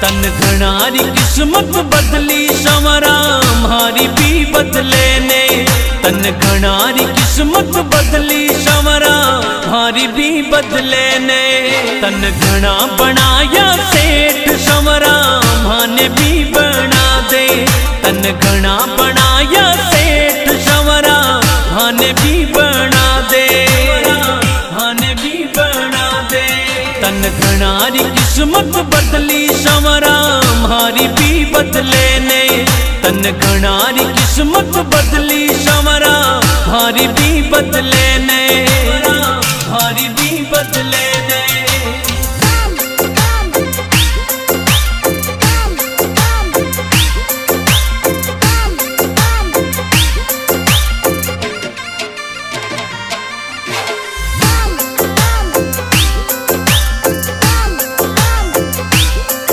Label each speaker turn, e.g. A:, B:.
A: तन घनारी किस्मत बदली संवरा मारी भी बदले ने। तन घनारी किस्मत बदली संवरा मारी भी बदले ने। तन घना बनाया सेठ संवरा माने भी बना दे। तन घना बनाया सेठ संवरा माने भी बना दे। माने भी बना दे। तन घनारी किस्मत बदली संवरा मारी भी बदले ने। तन घनारी किस्मत बदली संवरा मारी भी बदले